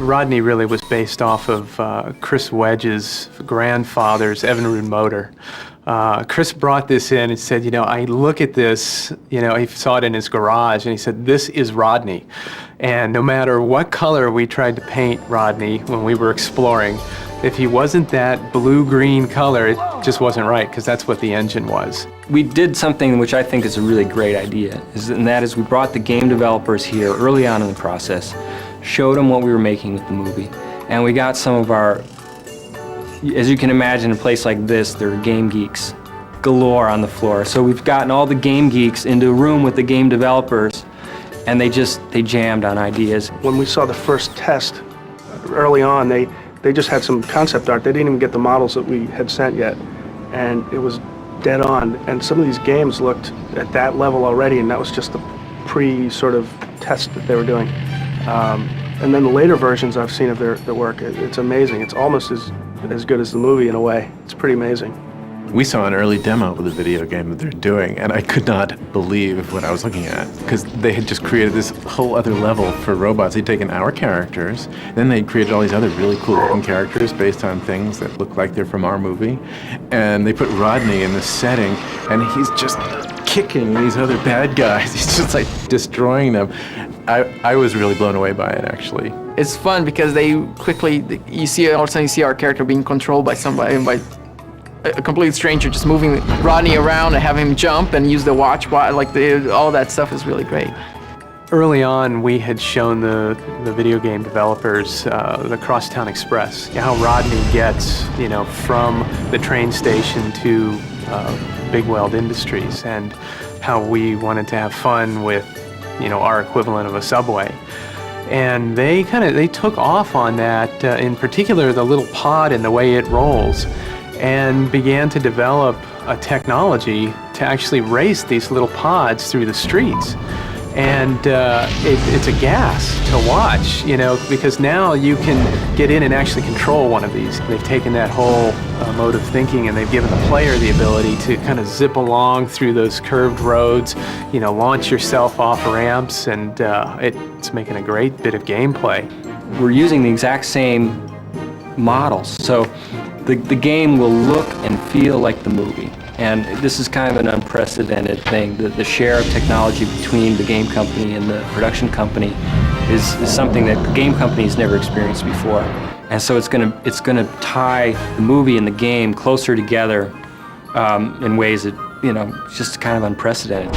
Rodney really was based off of Chris Wedge's grandfather's Evinrude motor. Chris brought this in and said, you know, I look at this, you know, he saw it in his garage and he said, this is Rodney. And no matter what color we tried to paint Rodney when we were exploring, if he wasn't that blue-green color, it just wasn't right, because that's what the engine was. We did something which I think is a really great idea, and that is we brought the game developers here early on in the process, showed them what we were making with the movie, and we got some of our, as you can imagine, in a place like this, there are game geeks galore on the floor. So we've gotten all the game geeks into a room with the game developers, and they jammed on ideas. When we saw the first test early on, they just had some concept art. They didn't even get the models that we had sent yet, and it was dead on. And some of these games looked at that level already, and that was just the pre-sort of test that they were doing. And then the later versions I've seen of their work, it's amazing. It's almost as good as the movie in a way. It's pretty amazing. We saw an early demo of the video game that they're doing, and I could not believe what I was looking at, because they had just created this whole other level for robots. They'd taken our characters, then they'd created all these other really cool looking characters based on things that look like they're from our movie, and they put Rodney in this setting, and he's just kicking these other bad guys. He's just like destroying them. I was really blown away by it, actually. It's fun because they quickly, all of a sudden you see our character being controlled by somebody, by a complete stranger, just moving Rodney around and having him jump and use the watch, like all that stuff is really great. Early on, we had shown the video game developers the Crosstown Express, how Rodney gets, you know, from the train station to Big Weld Industries, and how we wanted to have fun with, you know, our equivalent of a subway. And they took off on that, in particular the little pod and the way it rolls, and began to develop a technology to actually race these little pods through the streets. And it's a gas to watch, you know, because now you can get in and actually control one of these. They've taken that whole mode of thinking and they've given the player the ability to kind of zip along through those curved roads, you know, launch yourself off ramps, and it's making a great bit of gameplay. We're using the exact same models, so the game will look and feel like the movie. And this is kind of an unprecedented thing. The share of technology between the game company and the production company is something that the game company has never experienced before. And so it's gonna tie the movie and the game closer together in ways that, you know, just kind of unprecedented.